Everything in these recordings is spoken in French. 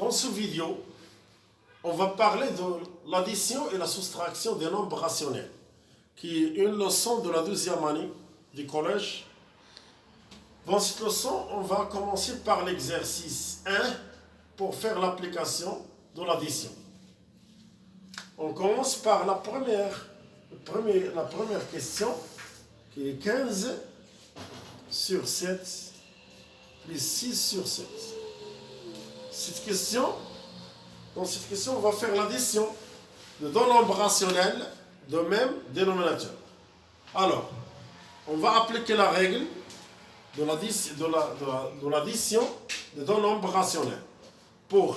Dans ce vidéo, on va parler de l'addition et la soustraction des nombres rationnels, qui est une leçon de la 12e année du collège. Dans cette leçon, on va commencer par l'exercice 1 pour faire l'application de l'addition. On commence par la première question, qui est 15 sur 7 plus 6 sur 7. Dans cette question, on va faire l'addition de deux nombres rationnels de même dénominateur. Alors, on va appliquer la règle de l'addition de deux nombres rationnels. Pour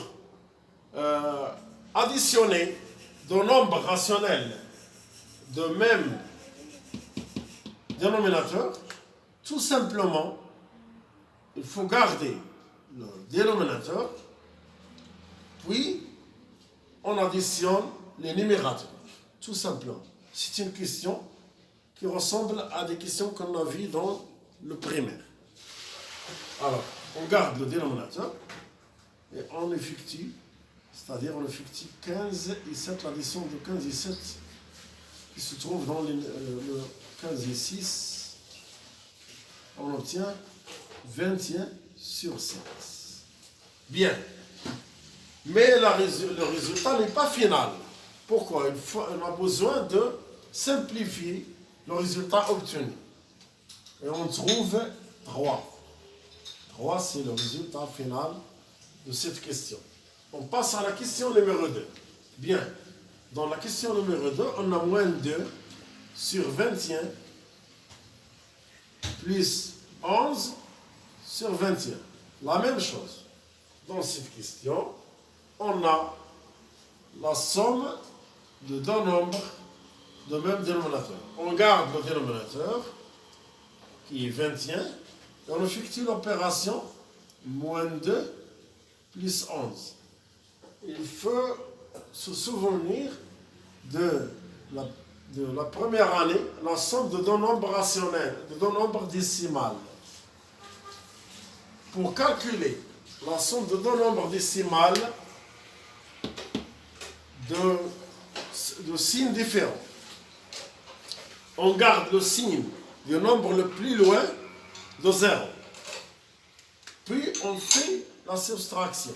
additionner deux nombres rationnels de même dénominateur, tout simplement, il faut garder le dénominateur, puis on additionne les numérateurs, tout simplement. C'est une question qui ressemble à des questions qu'on a vues dans le primaire. Alors, on garde le dénominateur et on effectue, c'est-à-dire on effectue 15 et 7, l'addition de 15 et 7 qui se trouve dans le 15 et 6, on obtient 21 sur 7. Bien. Mais le résultat n'est pas final. Pourquoi? On a besoin de simplifier le résultat obtenu. Et on trouve 3. 3, c'est le résultat final de cette question. On passe à la question numéro 2. Bien. Dans la question numéro 2, on a moins 2 sur 21 plus 11 sur 21. La même chose. Dans cette question, on a la somme de deux nombres de même dénominateur. On garde le dénominateur, qui est 21, et on effectue l'opération moins 2 plus 11. Il faut se souvenir de la première année, la somme de deux nombres rationnels, de deux nombres décimales. Pour calculer la somme de deux nombres décimales de signes différents, on garde le signe du nombre le plus loin de 0. Puis on fait la soustraction.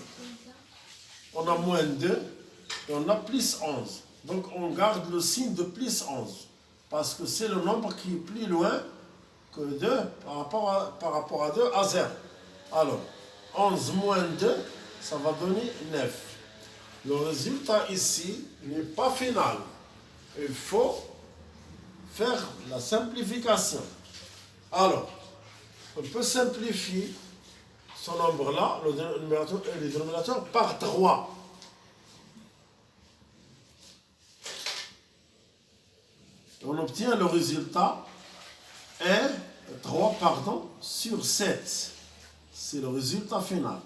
On a moins 2 et on a plus 11. Donc on garde le signe de plus 11 parce que c'est le nombre qui est plus loin que 2 par rapport à 2 à 0. Alors, 11 moins 2, ça va donner 9. Le résultat ici n'est pas final. Il faut faire la simplification. Alors, on peut simplifier ce nombre-là, le numérateur et le dénominateur, par 3. On obtient le résultat 3 sur 7. C'est le résultat final.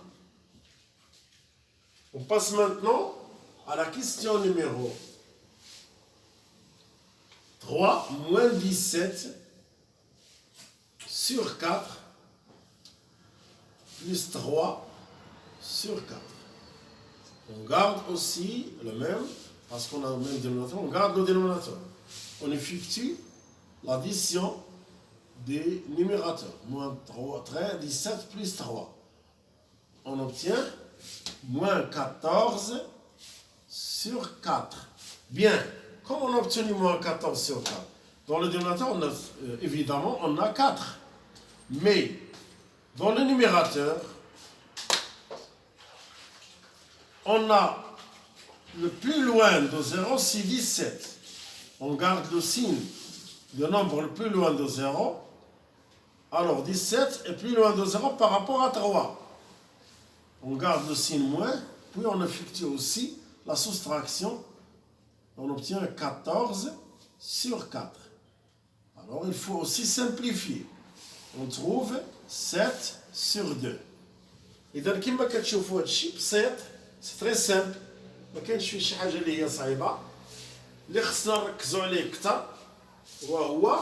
On passe maintenant à la question numéro 3, moins 17 sur 4 plus 3 sur 4. On garde aussi le même, parce qu'on a le même dénominateur, on garde le dénominateur. On effectue l'addition des numérateurs. Moins 17 plus 3. On obtient moins 14 sur 4. Bien. Comment on a obtenu moins 14 sur 4? Dans le dénominateur, évidemment, on a 4. Mais dans le numérateur, on a le plus loin de 0, c'est 17. On garde le signe du nombre le plus loin de 0. Alors 17 est plus loin de 0 par rapport à 3. On garde le signe moins, puis on effectue aussi la soustraction. On obtient 14 sur 4. Alors il faut aussi simplifier. On trouve 7 sur 2. إذا كما كتشوفوا هذا الشيء بسيط، سي تري سامبل، ما كاينش فيه شي حاجة اللي هي صعيبة. اللي خصنا نركزوا عليه أكثر وهو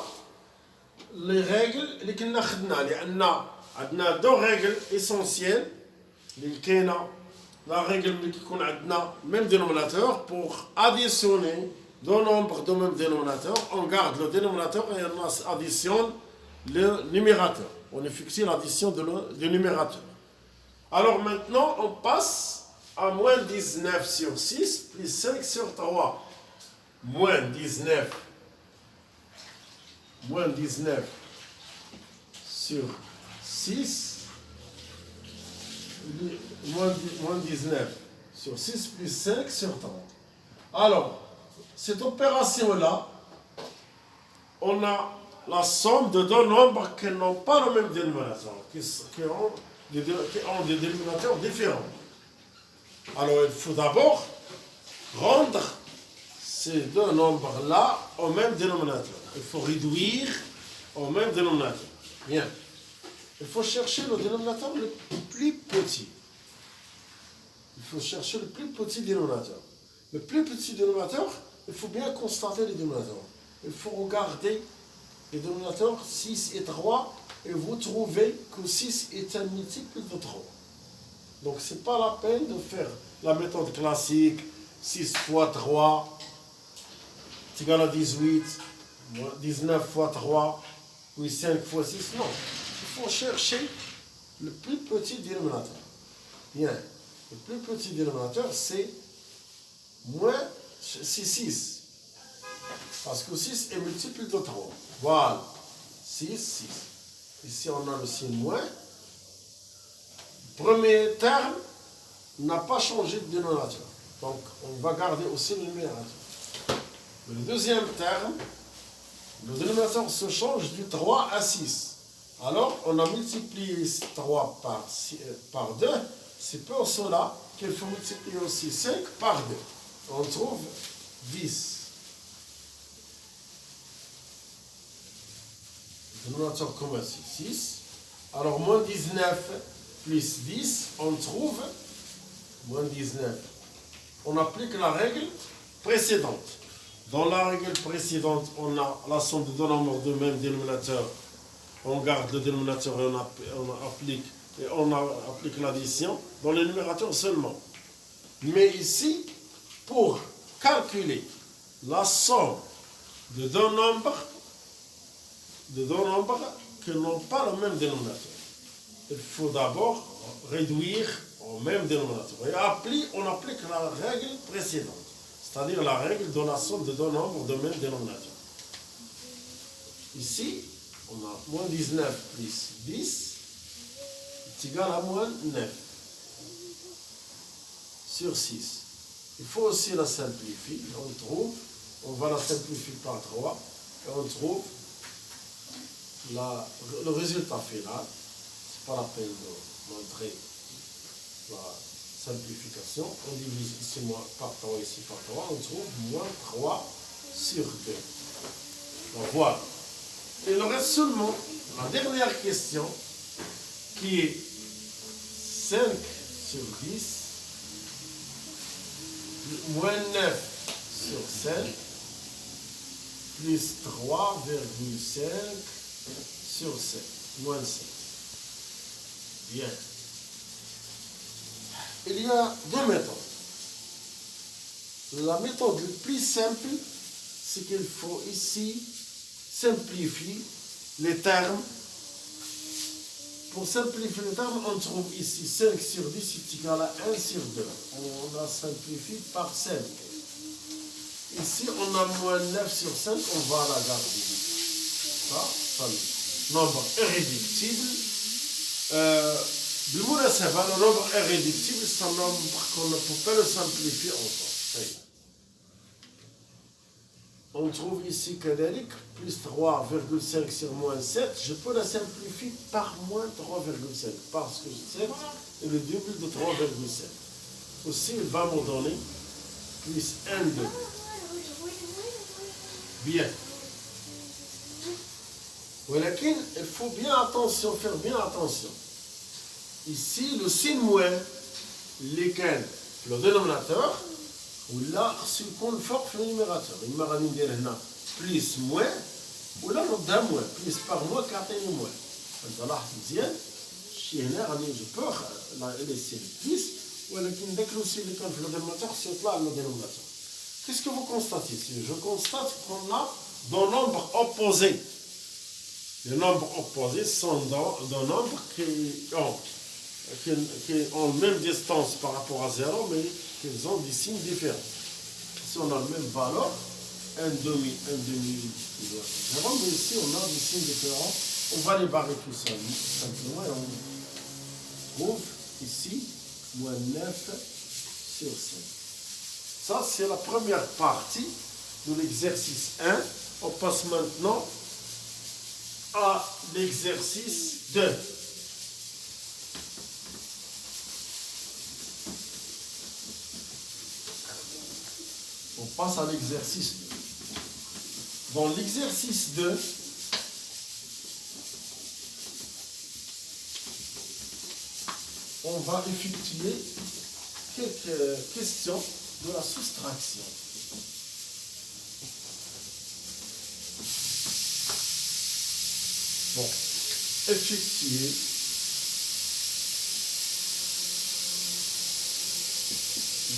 لي ريغل اللي كنا خدنا، لأن عندنا دو ريغل إيسونسيال اللي كاينة la règle qui qu'on a même dénominateur pour additionner deux nombres de même dénominateur. On garde le dénominateur et on additionne le numérateur. On effectue l'addition du numérateur. Alors maintenant, on passe à moins 19 sur 6 plus 5 sur 3. Moins 19 sur 6, moins 19 sur 6 plus 5 sur 3. Alors, cette opération-là, on a la somme de deux nombres qui n'ont pas le même dénominateur, qui ont des dénominateurs différents. Alors, il faut d'abord rendre ces deux nombres-là au même dénominateur. Il faut réduire au même dénominateur. Bien. Il faut chercher le dénominateur le plus petit. Il faut chercher le plus petit dénominateur. Le plus petit dénominateur, il faut bien constater les dénominateurs. Il faut regarder les dénominateurs 6 et 3 et vous trouvez que 6 est un multiple de 3. Donc ce n'est pas la peine de faire la méthode classique 6 fois 3 est égal à 18, 19 fois 3, puis 5 fois 6. Non, il faut chercher le plus petit dénominateur. Bien, le plus petit dénominateur c'est c'est 6. Parce que 6 est multiple de 3. Voilà, 6, 6. Ici on a le signe moins. Le premier terme n'a pas changé de dénominateur. Donc on va garder aussi le numérateur. Le deuxième terme, le dénominateur se change du 3 à 6. Alors, on a multiplié 3 par 2. C'est pour cela qu'il faut multiplier aussi 5 par 2. On trouve 10. Le dénominateur commun, c'est 6. Alors, moins 19 plus 10, on trouve moins 19. On applique la règle précédente. Dans la règle précédente, on a la somme de deux nombres de même dénominateur. On garde le dénominateur et on applique l'addition dans le numérateur seulement. Mais ici, pour calculer la somme de deux nombres qui n'ont pas le même dénominateur, il faut d'abord réduire au même dénominateur. Et on applique la règle précédente. C'est-à-dire la règle de la somme de deux nombres de même dénominateur. Ici, on a moins 19 plus 10 est égal à moins 9 sur 6. Il faut aussi la simplifier. On va la simplifier par 3 et on trouve le résultat final. Ce n'est pas la peine de montrer la simplification. On divise ici par 3, ici par 3. On trouve moins 3 sur 2. Donc voilà. Il nous reste seulement la dernière question qui est 5 sur 10 moins 9 sur 5 plus 3,5 sur 7 moins 5. Bien. Il y a deux méthodes. La méthode la plus simple, c'est qu'il faut ici simplifier les termes. Pour simplifier les termes, on trouve ici 5 sur 10 est égal à 1 sur 2. On la simplifie par 5. Ici, on a moins 9 sur 5, on va la garder. Ça, c'est un nombre irréductible. Le nombre irréductible, c'est un nombre qu'on ne peut pas le simplifier encore. On trouve ici que l'éric plus 3,5 sur moins 7, je peux la simplifier par moins 3,5 parce que 7 est le double de 3,5. Aussi, il va me donner plus 1, 2. Bien. Mais il faut faire bien attention. Ici, le signe moins, lequel le dénominateur, ou là, c'est qu'on forme le numérateur. Il m'a ramené plus moins, ou là, on a moins, plus par moins, qu'atteint moins. Donc là, je peux laisser le plus, ولكن ذاك aussi اللي كان في le dénominateur سيطلع le dénominateur. Qu'est-ce que vous constatez ici? Je constate qu'on a deux nombres opposés. Les nombres opposés sont deux nombres qui ont la même distance par rapport à 0, mais qui ont des signes différents. Si on a la même valeur, un demi, égale 0, mais ici on a des signes différents. On va les barrer tout ça, simplement, et on trouve ici moins 9 sur 5. Ça, c'est la première partie de l'exercice 1. On passe maintenant à l'exercice 2. On passe à l'exercice 2. Dans l'exercice 2, on va effectuer quelques questions de la soustraction. Bon, effectuer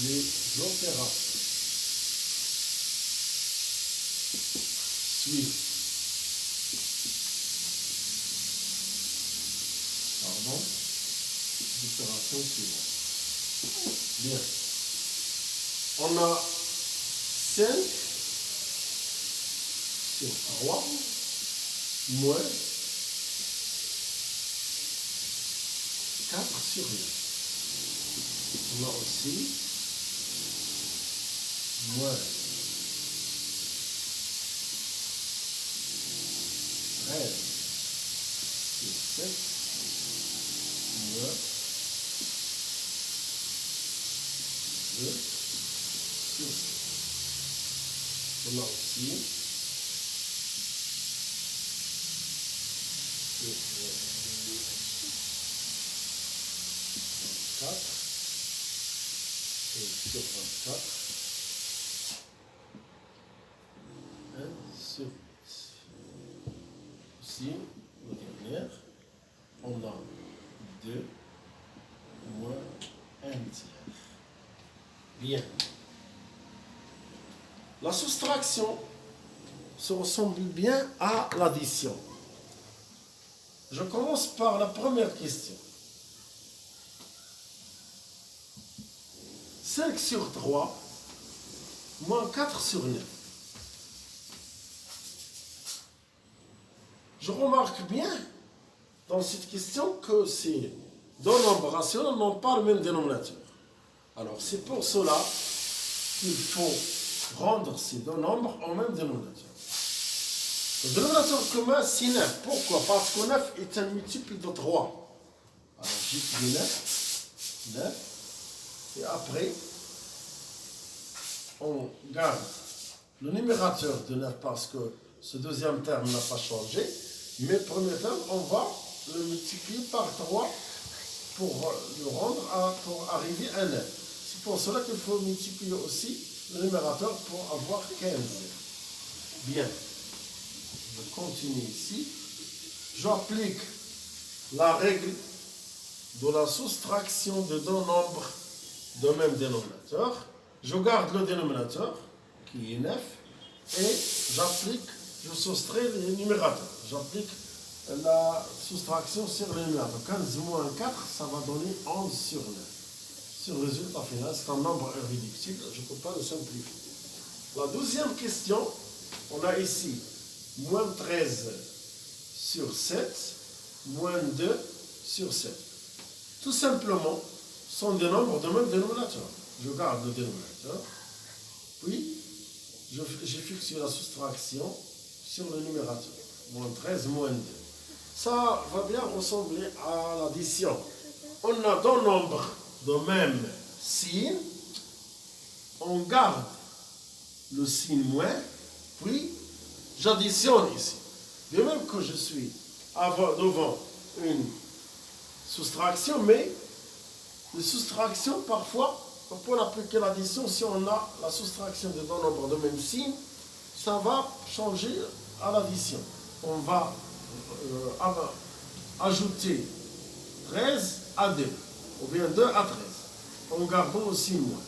les opérations suivantes. Pardon. Opération suivante. Bien. On a 5 sur 3 moins 4 sur 9. On a aussi moins 13 sur 7 moins 2 sur 7. On a aussi sur 24 et sur 24 1 sur 8. Ici, la dernière, on a 2 moins 1 tiers. Bien. La soustraction se ressemble bien à l'addition. Je commence par la première question. 5 sur 3 moins 4 sur 9. Je remarque bien dans cette question que ces deux nombres rationnels n'ont pas le même dénominateur. Alors c'est pour cela qu'il faut rendre ces deux nombres au même dénominateur. Le dénominateur commun, c'est 9. Pourquoi? Parce que 9 est un multiple de 3. Alors j'écris 9. Et après, on garde le numérateur de 9 parce que ce deuxième terme n'a pas changé. Mais le premier terme, on va le multiplier par 3 pour le rendre pour arriver à 9. C'est pour cela qu'il faut multiplier aussi le numérateur pour avoir 15. Bien. Je continue ici. J'applique la règle de la soustraction de deux nombres de même dénominateur. Je garde le dénominateur, qui est 9, et je soustrais les numérateurs. J'applique la soustraction sur le numérateur. 15 moins 4, ça va donner 11 sur 9. Ce résultat final, c'est un nombre irréductible, je ne peux pas le simplifier. La deuxième question, on a ici moins 13 sur 7, moins 2 sur 7. Tout simplement, ce sont des nombres de même dénominateur. Je garde le dénominateur, puis j'effectue la soustraction sur le numérateur. Moins 13, moins 2. Ça va bien ressembler à l'addition. On a deux nombres de même signe. On garde le signe moins, puis j'additionne ici. De même que je suis devant une soustraction, mais les soustractions, parfois, on peut appliquer l'addition si on a la soustraction de deux nombres de même signe, ça va changer à l'addition. On va ajouter 13 à 2, ou bien 2 à 13. en gardant aussi moins.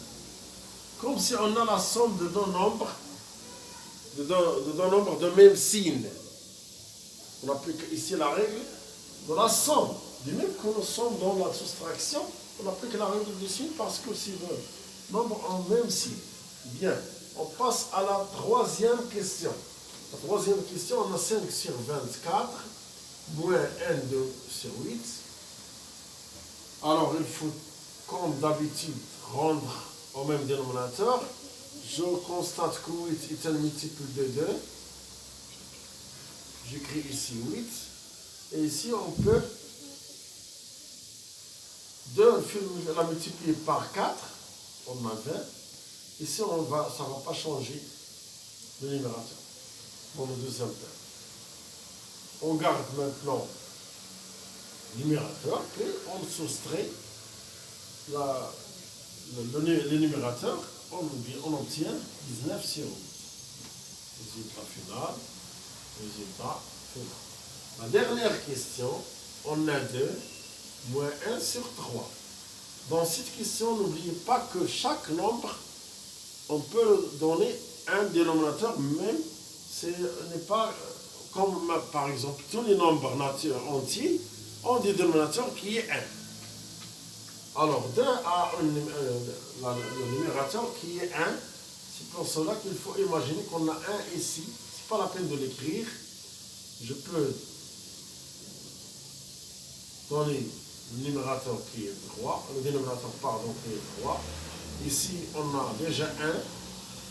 Comme si on a la somme de deux nombres, de même signe. On applique ici la règle de la somme. De même que nous sommes dans la soustraction, on applique la règle du signe parce que si le nombre en même signe. Bien, on passe à la troisième question. La troisième question, on a 5 sur 24, moins 1, 2 sur 8. Alors, il faut, comme d'habitude, rendre au même dénominateur. Je constate que 8 est un multiple de 2. J'écris ici 8. Et ici, on peut la multiplier par 4. On a 20. Ici, ça ne va pas changer le numérateur pour le deuxième terme. On garde maintenant le numérateur et on soustrait le numérateur. On obtient 19 sur 8. Résultat final. Résultat final. La dernière question, on a 2 moins 1 sur 3. Dans cette question, n'oubliez pas que chaque nombre, on peut donner un dénominateur, même ce n'est pas comme par exemple tous les nombres entiers ont des dénominateurs qui est 1. Alors 2 a le numérateur qui est 1. C'est pour cela qu'il faut imaginer qu'on a 1 ici. Ce n'est pas la peine de l'écrire. Je peux donner le numérateur qui est 3, le dénominateur pardon qui est 3. Ici on a déjà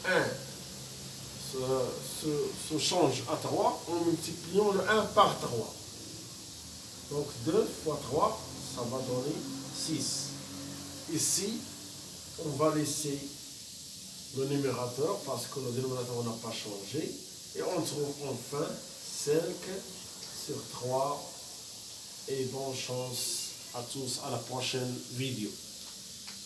1. 1 se change à 3 en multipliant le 1 par 3. Donc 2 fois 3, ça va donner 6. Ici, on va laisser le numérateur parce que le dénominateur n'a pas changé. Et on trouve enfin 5 sur 3. Et bonne chance à tous à la prochaine vidéo.